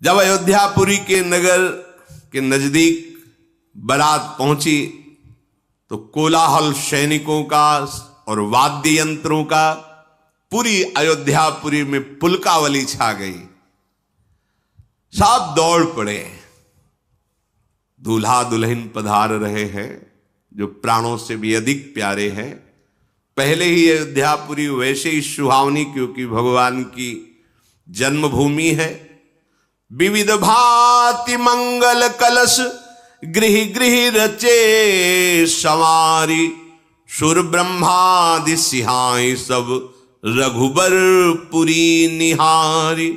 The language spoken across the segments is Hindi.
जब अयोध्यापुरी के नगर के नजदीक बारात पहुंची तो कोलाहल सैनिकों का और वाद्य यंत्रों का पूरी अयोध्यापुरी में पुलकावली छा गई। सब दौड़ पड़े। दूल्हा दुल्हन पधार रहे हैं जो प्राणों से भी अधिक प्यारे हैं। पहले ही अयोध्यापुरी वैसे ही सुहावनी क्योंकि भगवान की जन्मभूमि है। विविध भांति मंगल कलश गृह गृह रचे संवारी, सुर ब्रह्मादि सिहाई सब रघुबर पुरी निहारी।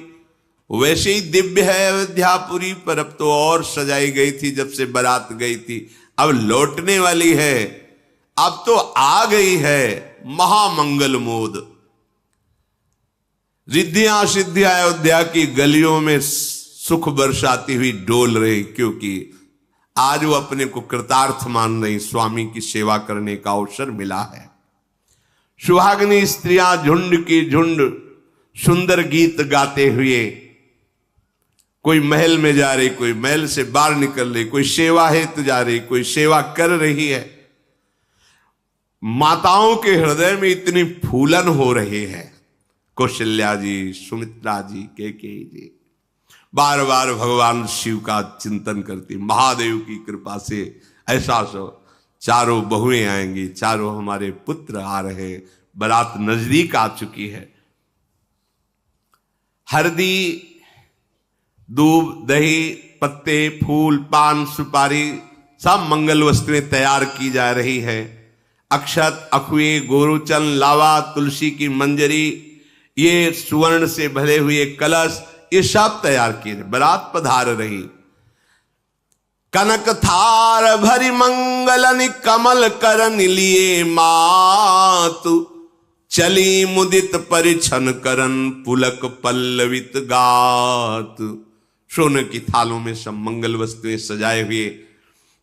वैसे ही दिव्य है अयोध्यापुरी, पर अब तो और सजाई गई थी जब से बारात गई थी। अब लौटने वाली है, अब तो आ गई है महामंगल मोद। रिद्धियां सिद्धियां अयोध्या की गलियों में सुख बरसाती हुई डोल रही, क्योंकि आज वो अपने को कृतार्थ मान रही, स्वामी की सेवा करने का अवसर मिला है। सुहागिनी स्त्रियां झुंड की झुंड सुंदर गीत गाते हुए कोई महल में जा रही, कोई महल से बाहर निकल रही, कोई सेवा हेतु जा रही, कोई सेवा कर रही है। माताओं के हृदय में इतनी फूलन हो रही है। कौशल्या जी, सुमित्रा जी, कैकेयी जी बार बार भगवान शिव का चिंतन करती। महादेव की कृपा से ऐसा सो चारों बहुएं आएंगी, चारों हमारे पुत्र आ रहे, बारात नजदीक आ चुकी है। हल्दी, दूध, दही, पत्ते, फूल, पान, सुपारी सब मंगल वस्तुएं तैयार की जा रही है। अक्षत, अखुए, गोरुचन, लावा, तुलसी की मंजरी, ये सुवर्ण से भरे हुए कलश, ये सब तैयार किए। बारात पधार रही। कनक थार भरी मंगलन कमल करन लिए मातु, चली मुदित परिछन करन पुलक पल्लवित गात। सोने की थालों में सब मंगल वस्तुएं सजाए हुए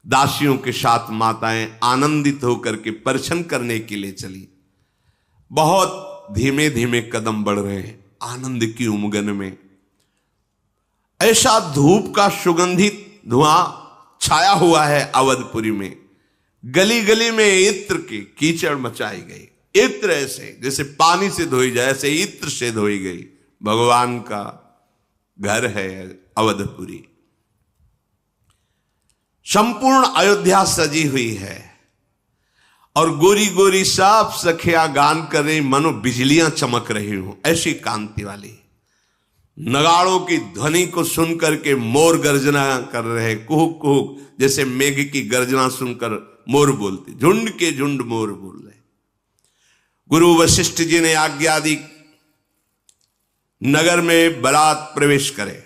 दासियों के साथ माताएं आनंदित होकर के परिछन करने के लिए चली। बहुत धीमे धीमे कदम बढ़ रहे हैं आनंद की उमगन में। ऐसा धूप का सुगंधित धुआं छाया हुआ है अवधपुरी में। गली गली में इत्र की कीचड़ मचाई गई। इत्र ऐसे जैसे पानी से धोई जाए, ऐसे इत्र से धोई गई। भगवान का घर है अवधपुरी। संपूर्ण अयोध्या सजी हुई है और गोरी गोरी साफ सखियां गान कर रही, मानो बिजलियां चमक रही हूं, ऐसी कांति वाली। नगाड़ों की ध्वनि को सुनकर के मोर गर्जना कर रहे, कुहुक कुहुक, जैसे मेघ की गर्जना सुनकर मोर बोलते, झुंड के झुंड मोर बोल रहे। गुरु वशिष्ठ जी ने आज्ञा दी नगर में बारात प्रवेश करे।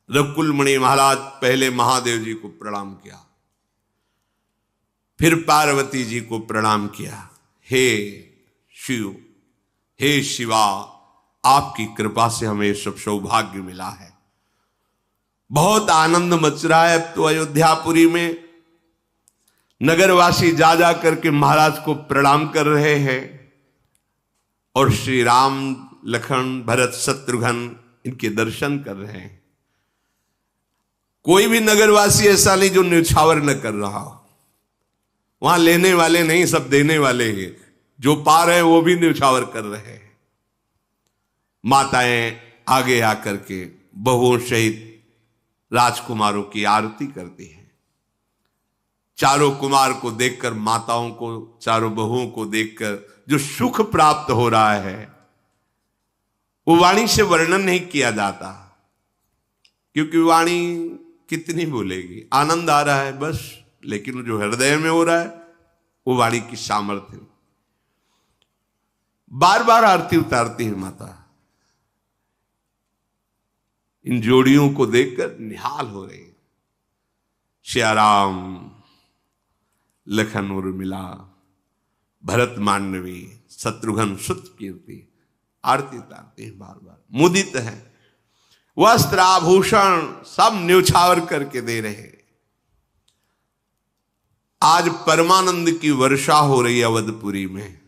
रघुकुल मणि महाराज पहले महादेव जी को प्रणाम किया, फिर पार्वती जी को प्रणाम किया। हे शिव, हे शिवा, आपकी कृपा से हमें सब सौभाग्य मिला है। बहुत आनंद मच रहा है अब तो अयोध्यापुरी में। नगरवासी जा जा करके महाराज को प्रणाम कर रहे हैं और श्री राम, लखन, भरत, शत्रुघ्न इनके दर्शन कर रहे हैं। कोई भी नगरवासी ऐसा नहीं जो न्यौछावर न कर रहा हो। वहां लेने वाले नहीं, सब देने वाले हैं। जो पा रहे हैं वो भी न्यौछावर कर रहे हैं। माताएं आगे आकर के बहुओं सहित राजकुमारों की आरती करती हैं। चारों कुमार को देखकर, माताओं को, चारों बहुओं को देखकर जो सुख प्राप्त हो रहा है वो वाणी से वर्णन नहीं किया जाता, क्योंकि वाणी कितनी बोलेगी। आनंद आ रहा है बस, लेकिन जो हृदय में हो रहा है वो वाणी की सामर्थ्य। बार बार आरती उतारती है माता। इन जोड़ियों को देखकर निहाल हो रही। श्याराम, लखन उर्मिला, भरत मांडवी, शत्रुघ्न सुत कीर्ति आरती उतारते हैं बार बार। मुदित है, वस्त्र आभूषण सब न्यौछावर करके दे रहे। आज परमानंद की वर्षा हो रही है अवधपुरी में।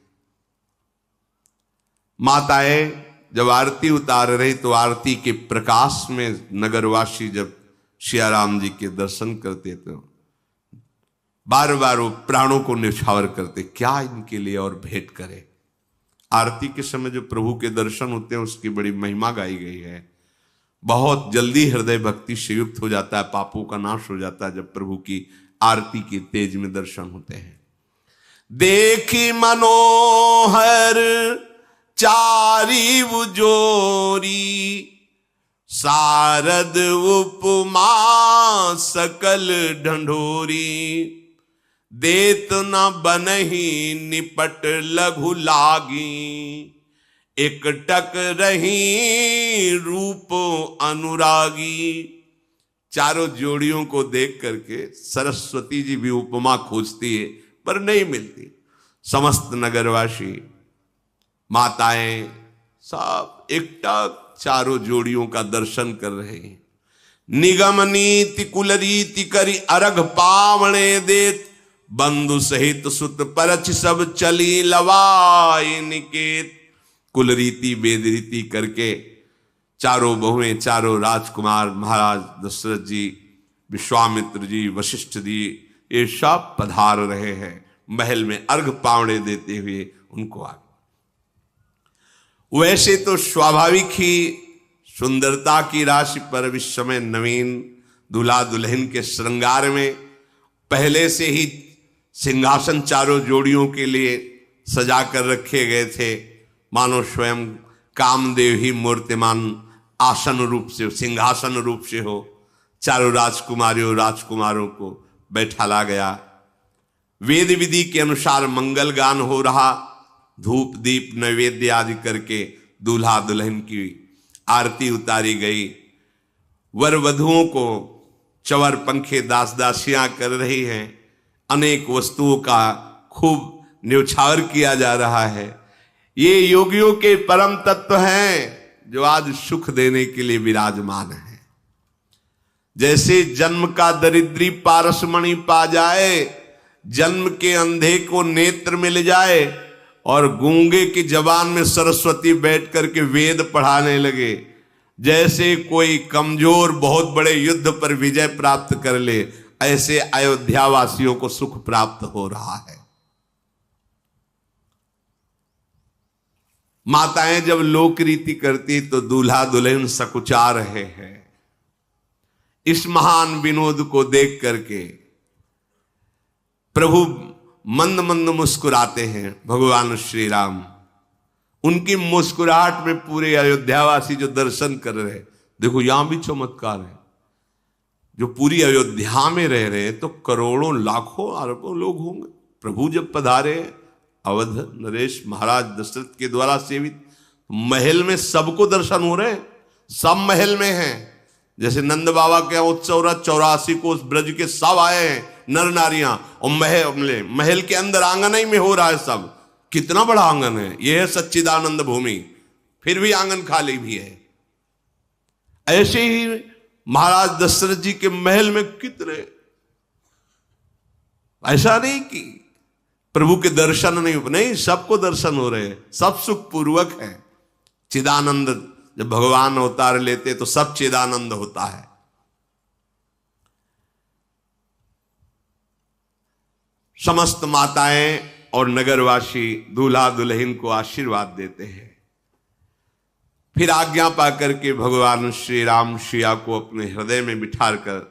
माताएं जब आरती उतार रहे तो आरती के प्रकाश में नगरवासी जब सियाराम जी के दर्शन करते तो बार बार वो प्राणों को न्यौछावर करते, क्या इनके लिए और भेंट करे। आरती के समय जो प्रभु के दर्शन होते हैं उसकी बड़ी महिमा गाई गई है। बहुत जल्दी हृदय भक्ति से युक्त हो जाता है, पापों का नाश हो जाता है जब प्रभु की आरती के तेज में दर्शन होते हैं। देखी मनोहर चारी जोरी, सारद उपमा सकल ढंढोरी, देत न बनही निपट लघु लागी, एकटक रही रूप अनुरागी। चारों जोड़ियों को देख करके सरस्वती जी भी उपमा खोजती है पर नहीं मिलती। समस्त नगरवासी माताएं सब एकटक चारों जोड़ियों का दर्शन कर रहे हैं। निगम नीति कुल रीति करी अरघ पावणे देत, बंधु सहित सुत परछ सब चली लवाई निकेत। कुल रीति वेद रीति करके चारों बहुएं, चारों राजकुमार, महाराज दशरथ जी, विश्वामित्र जी, वशिष्ठ जी, ये सब पधार रहे हैं महल में अर्घ पावड़े देते हुए उनको आगे। वैसे तो स्वाभाविक ही सुंदरता की राशि पर इस समय नवीन दूल्हा दुल्हन के श्रृंगार में पहले से ही सिंहासन चारों जोड़ियों के लिए सजा कर रखे गए थे, मानो स्वयं कामदेव ही मूर्तिमान आसन रूप से, सिंहासन रूप से हो। चारों राजकुमारियों राजकुमारों को बैठाला गया। वेद विधि के अनुसार मंगल गान हो रहा, धूप दीप नैवेद्य आदि करके दूल्हा दुल्हन की आरती उतारी गई। वर वधुओं को चवर पंखे दास दासियां कर रही हैं। अनेक वस्तुओं का खूब न्यौछावर किया जा रहा है। ये योगियों के परम तत्व हैं जो आज सुख देने के लिए विराजमान है। जैसे जन्म का दरिद्री पारसमणि पा जाए, जन्म के अंधे को नेत्र मिल जाए और गूंगे की जबान में सरस्वती बैठ करके वेद पढ़ाने लगे, जैसे कोई कमजोर बहुत बड़े युद्ध पर विजय प्राप्त कर ले, ऐसे अयोध्या वासियों को सुख प्राप्त हो रहा है। माताएं जब लोक रीति करती तो दूल्हा दुल्हन सकुचा रहे हैं। इस महान विनोद को देख करके प्रभु मंद मंद मुस्कुराते हैं। भगवान श्री राम, उनकी मुस्कुराहट में पूरे अयोध्यावासी जो दर्शन कर रहे हैं, देखो यहां भी चमत्कार है। जो पूरी अयोध्या में रह रहे हैं तो करोड़ों लाखों अरबों लोग होंगे। प्रभु जब पधारे अवध नरेश महाराज दशरथ के द्वारा सेवित महल में सबको दर्शन हो रहे हैं, सब महल में हैं। जैसे नंद बाबा के उत्सव 84 को उस ब्रज के सब आए हैं नर नारियां, और महल के अंदर आंगन ही में हो रहा है सब। कितना बड़ा आंगन है, यह है सच्चिदानंद भूमि, फिर भी आंगन खाली भी है। ऐसे ही महाराज दशरथ जी के महल में कितने, ऐसा नहीं कि प्रभु के दर्शन नहीं, सबको दर्शन हो रहे हैं, सब सुख पूर्वक है। चिदानंद जब भगवान अवतार लेते तो सब चिदानंद होता है। समस्त माताएं और नगरवासी दूल्हा दुल्हन को आशीर्वाद देते हैं। फिर आज्ञा पाकर के भगवान श्री राम सिया को अपने हृदय में बिठाकर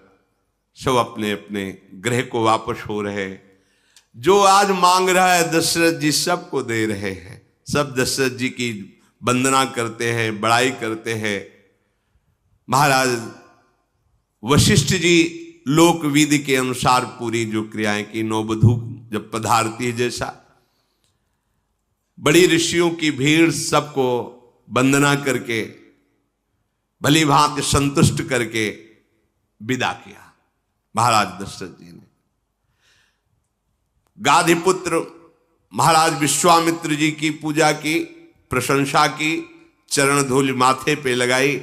सब अपने अपने गृह को वापस हो रहे। जो आज मांग रहा है दशरथ जी सबको दे रहे हैं। सब दशरथ जी की वंदना करते हैं, बड़ाई करते हैं। महाराज वशिष्ठ जी लोक विधि के अनुसार पूरी जो क्रियाएं की, नववधू जब पधारती है, जैसा बड़ी ऋषियों की भीड़ सबको वंदना करके भली भांति संतुष्ट करके विदा किया महाराज दशरथ जी ने। गाधिपुत्र महाराज विश्वामित्र जी की पूजा की, प्रशंसा की, चरण धूलि माथे पे लगाई।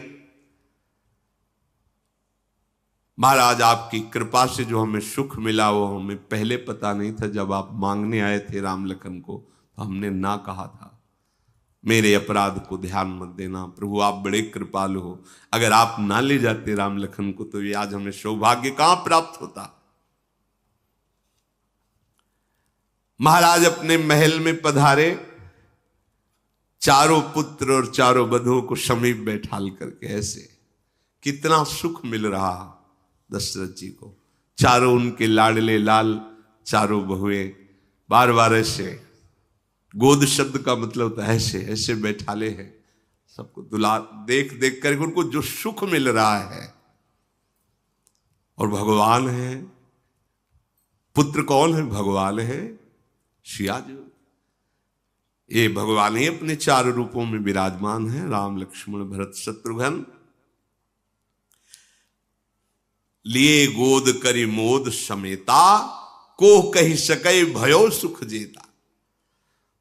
महाराज आपकी कृपा से जो हमें सुख मिला वो हमें पहले पता नहीं था। जब आप मांगने आए थे राम लखन को तो हमने ना कहा था, मेरे अपराध को ध्यान मत देना, प्रभु आप बड़े कृपालु हो, अगर आप ना ले जाते राम लखन को तो ये आज हमें सौभाग्य कहां प्राप्त होता। महाराज अपने महल में पधारे, चारों पुत्र और चारों बधुओं को समीप बैठाल करके, ऐसे कितना सुख मिल रहा दशरथ जी को। चारों उनके लाडले लाल, चारों बहुएं बार बार ऐसे, गोद शब्द का मतलब होता है ऐसे ऐसे बैठाले हैं, सबको दुलार देख देख कर उनको जो सुख मिल रहा है। और भगवान है, पुत्र कौन है? भगवान है सिया जी। ये भगवान ही अपने चार रूपों में विराजमान है, राम लक्ष्मण भरत शत्रुघ्न। लिए गोद करी मोद समेता, को कही सके भयो सुख जेता।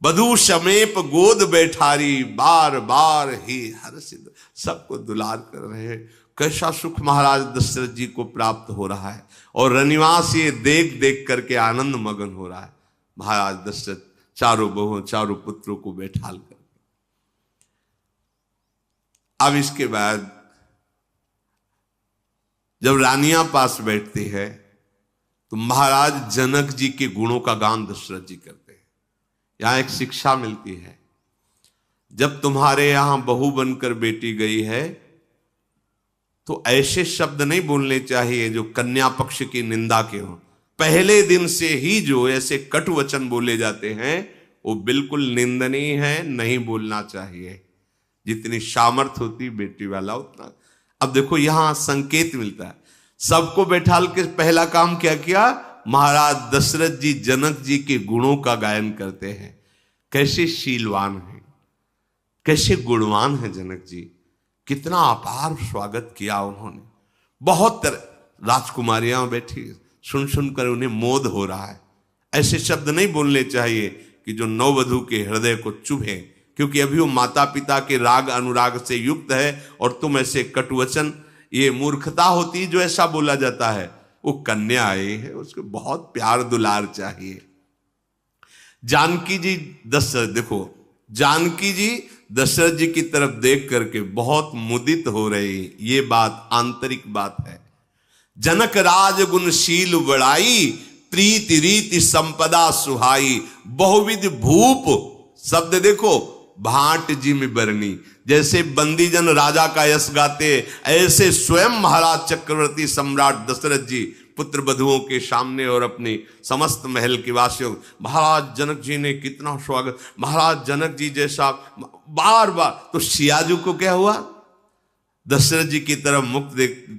बधू समेप गोद बैठारी, बार बार ही हर सिद्ध। सबको दुलार कर रहे हैं। कैसा सुख महाराज दशरथ जी को प्राप्त हो रहा है, और रनिवास ये देख देख करके आनंद मगन हो रहा है। महाराज दशरथ चारों बहुओं चारों पुत्रों को बैठाल कर। अब इसके बाद जब रानियां पास बैठती है तो महाराज जनक जी के गुणों का गान दशरथ जी करते हैं। यहां एक शिक्षा मिलती है, जब तुम्हारे यहां बहू बनकर बेटी गई है तो ऐसे शब्द नहीं बोलने चाहिए जो कन्या पक्ष की निंदा के हों। पहले दिन से ही जो ऐसे कटु वचन बोले जाते हैं वो बिल्कुल निंदनीय है, नहीं बोलना चाहिए। जितनी सामर्थ होती बेटी वाला उतना। अब देखो यहां संकेत मिलता है। सबको बैठाल के पहला काम क्या किया? महाराज दशरथ जी जनक जी के गुणों का गायन करते हैं। कैसे शीलवान हैं, कैसे गुणवान हैं जनक जी, कितना अपार स्वागत किया उन्होंने। बहुत राजकुमारियां बैठी, सुन सुनकर उन्हें मोद हो रहा है। ऐसे शब्द नहीं बोलने चाहिए कि जो नववधू के हृदय को चुभे, क्योंकि अभी वो माता पिता के राग अनुराग से युक्त है और तुम ऐसे कटुवचन, ये मूर्खता होती जो ऐसा बोला जाता है। वो कन्या आई है, उसको बहुत प्यार दुलार चाहिए। जानकी जी दशरथ, देखो जानकी जी दशरथ जी की तरफ देख करके बहुत मुदित हो रही, ये बात आंतरिक बात है। जनक राज गुणशील बड़ाई, प्रीति रीति संपदा सुहाई। बहुविध भूप शब्द देखो, भाट जी में बरनी। जैसे बंदीजन राजा का यश गाते, ऐसे स्वयं महाराज चक्रवर्ती सम्राट दशरथ जी पुत्र बधुओं के सामने और अपनी समस्त महल के वासियों, महाराज जनक जी ने कितना स्वागत, महाराज जनक जी जैसा बार बार। तो सियाजू को क्या हुआ? दशरथ जी की तरफ मुख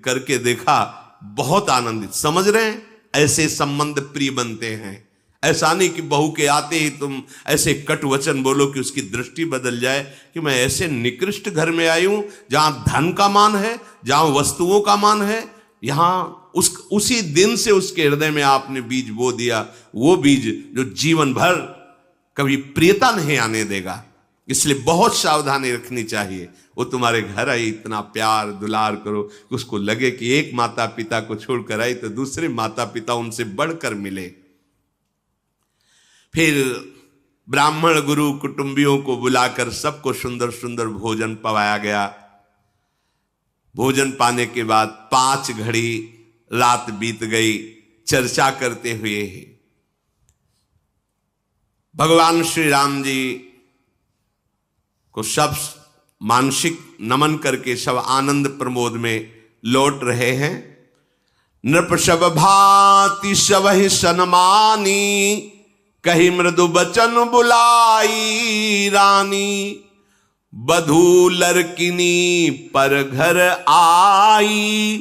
करके देखा, बहुत आनंदित। समझ रहे हैं, ऐसे संबंध प्रिय बनते हैं। ऐसा नहीं कि बहू के आते ही तुम ऐसे कट वचन बोलो कि उसकी दृष्टि बदल जाए कि मैं ऐसे निकृष्ट घर में आई हूं जहां धन का मान है, जहां वस्तुओं का मान है। यहां उसी दिन से उसके हृदय में आपने बीज बो दिया, वो बीज जो जीवन भर कभी प्रियता नहीं आने देगा। इसलिए बहुत सावधानी रखनी चाहिए। वो तुम्हारे घर आई, इतना प्यार दुलार करो कि उसको लगे कि एक माता पिता को छोड़कर आई तो दूसरे माता पिता उनसे बढ़कर मिले। फिर ब्राह्मण गुरु कुटुंबियों को बुलाकर सबको सुंदर सुंदर भोजन पवाया गया। भोजन पाने के बाद 5 घड़ी रात बीत गई। चर्चा करते हुए भगवान श्री राम जी को सब मानसिक नमन करके सब आनंद प्रमोद में लौट रहे हैं। नृप सब भांति सबहि सन्मानी, कही मृदु बचन बुलाई रानी। बधू लड़किनी पर घर आई,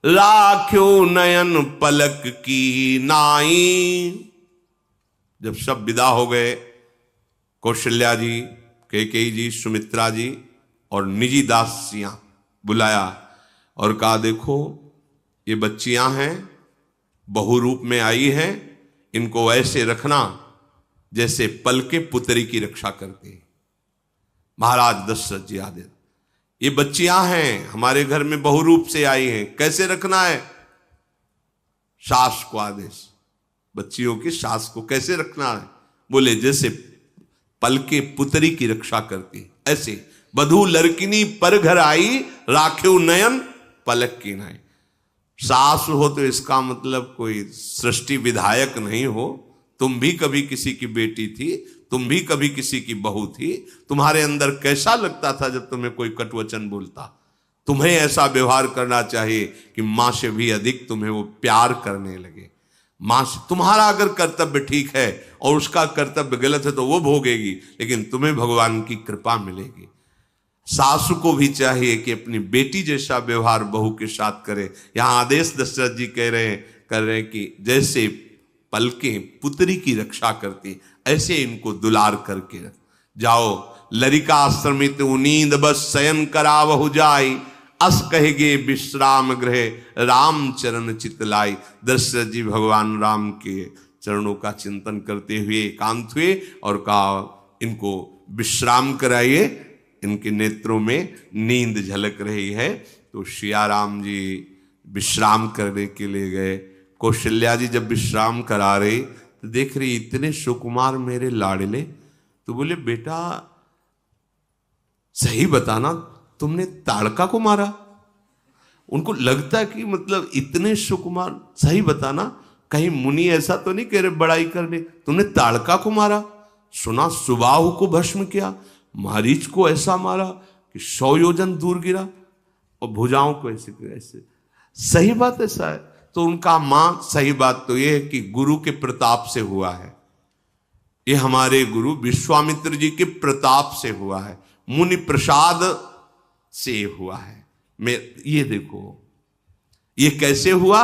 राख्यो नयन पलक की नाई। जब सब विदा हो गए, कौशल्या जी, कैकेयी जी, सुमित्रा जी और निजी दासियां बुलाया और कहा देखो ये बच्चियां हैं, बहु रूप में आई हैं, इनको ऐसे रखना जैसे पलके पुत्री की रक्षा करते हैं। महाराज दशरथ जी आदेश, ये बच्चियां हैं हमारे घर में बहु रूप से आई हैं, कैसे रखना है? सास को आदेश, बच्चियों की सास को कैसे रखना है? बोले जैसे पलके पुतरी की रक्षा करती। ऐसे बधू लड़किनी पर घर आई, राखेउ नयन पलक की नाई। सास हो तो इसका मतलब कोई सृष्टि विधायक नहीं हो। तुम भी कभी किसी की बेटी थी, तुम भी कभी किसी की बहू थी। तुम्हारे अंदर कैसा लगता था जब तुम्हें कोई कटवचन बोलता? तुम्हें ऐसा व्यवहार करना चाहिए कि मां से भी अधिक तुम्हें वो प्यार करने लगे। मां से तुम्हारा अगर कर्तव्य ठीक है और उसका कर्तव्य गलत है तो वो भोगेगी, लेकिन तुम्हें भगवान की कृपा मिलेगी। सासु को भी चाहिए कि अपनी बेटी जैसा व्यवहार बहू के साथ करे। यहां आदेश दशरथ जी कर रहे हैं कि जैसे पलकें पुत्री की रक्षा करती, ऐसे इनको दुलार करके रख जाओ। लरिका आश्रमित नींद बस शयन करावहु जाई, अस कहेगे विश्राम गृह राम चरण चितलाई। दशरथ जी भगवान राम के चरणों का चिंतन करते हुए एकांत हुए और कहा इनको विश्राम कराइए, इनके नेत्रों में नींद झलक रही है। तो सिया राम जी विश्राम करने के लिए गए। कौशल्या जी जब विश्राम करा रही तो देख रही इतने सुकुमार मेरे लाडले, तो बोले बेटा सही बताना तुमने ताड़का को मारा? उनको लगता कि मतलब इतने सुकुमार, सही बताना कहीं मुनि ऐसा तो नहीं कह रहे बड़ाई करने, तुमने ताड़का को मारा? सुना सुबाहु को भस्म किया, मारीच को ऐसा मारा कि 100 योजन दूर गिरा, और भुजाओं को ऐसे सही बात ऐसा है? तो उनका मां सही बात तो यह है कि गुरु के प्रताप से हुआ है। ये हमारे गुरु विश्वामित्र जी के प्रताप से हुआ है, मुनि प्रसाद से हुआ है। मैं ये देखो ये कैसे हुआ?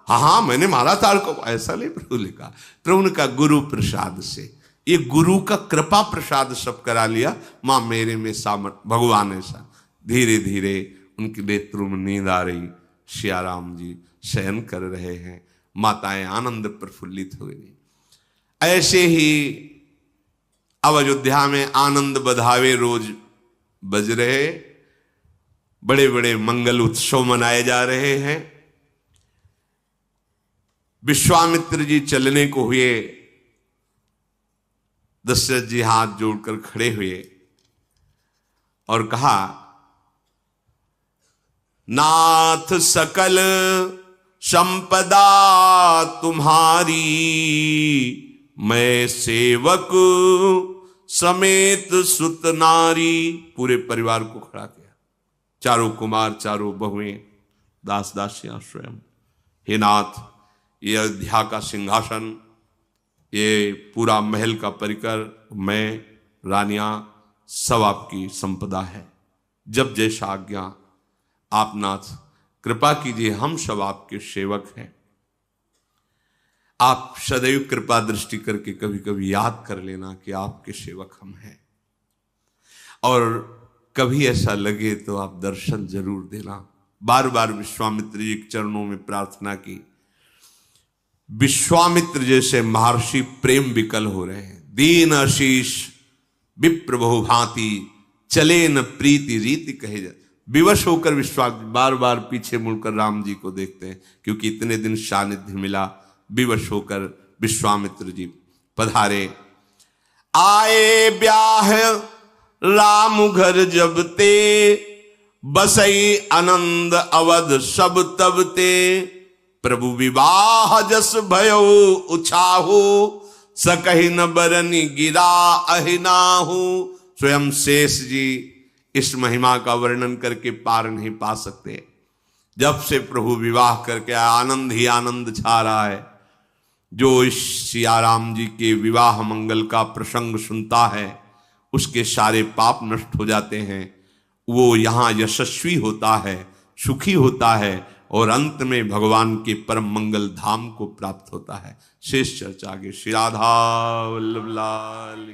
हाँ मैंने मारा ताड़का को, ऐसा नहीं प्रभु लिखा, प्रभु ने कहा गुरु प्रसाद से। ये गुरु का कृपा प्रसाद सब करा लिया। मां मेरे में सामर्थ, भगवान ऐसा। धीरे धीरे उनके नेत्रों में नींद आ रही। सिया राम जी शयन कर रहे हैं, माताएं आनंद प्रफुल्लित हो गई। ऐसे ही अब अयोध्या में आनंद बधावे रोज बज रहे, बड़े बड़े मंगल उत्सव मनाए जा रहे हैं। विश्वामित्र जी चलने को हुए, दशरथ जी हाथ जोड़कर खड़े हुए और कहा नाथ सकल संपदा तुम्हारी, मैं सेवक समेत सुत नारी। पूरे परिवार को खड़ा किया, चारों कुमार, चारों बहुएं, दास दासियां स्वयं। हे नाथ, ये अयोध्या का सिंहासन, ये पूरा महल का परिकर, मैं, रानियां, सब आपकी संपदा है। जब जैसा आज्ञा आप नाथ कृपा कीजिए, हम सब आपके सेवक हैं। आप सदैव कृपा दृष्टि करके कभी कभी याद कर लेना कि आपके सेवक हम हैं, और कभी ऐसा लगे तो आप दर्शन जरूर देना। बार बार विश्वामित्र जी के चरणों में प्रार्थना की। विश्वामित्र जैसे महर्षि प्रेम विकल हो रहे हैं। दीन आशीष विप्र बहुभांति, चले न प्रीति रीति कहे जाते। विवश होकर विश्वामित्र बार बार पीछे मुड़कर राम जी को देखते हैं, क्योंकि इतने दिन सानिध्य मिला। विवश होकर विश्वामित्र जी पधारे। आए ब्याह राम घर जब ते, बसई आनंद अवध सब तब ते। प्रभु विवाह जस भयो उछाहु, सकहि न बरनी गिरा अहिनाहु। स्वयं शेष जी इस महिमा का वर्णन करके पार नहीं पा सकते। जब से प्रभु विवाह करके आनंद ही आनंद छा रहा है। जो इस सिया राम जी के विवाह मंगल का प्रसंग सुनता है, उसके सारे पाप नष्ट हो जाते हैं। वो यहाँ यशस्वी होता है, सुखी होता है, और अंत में भगवान के परम मंगल धाम को प्राप्त होता है। शेष चर्चा आगे। श्री राधा वल्लभ लाल।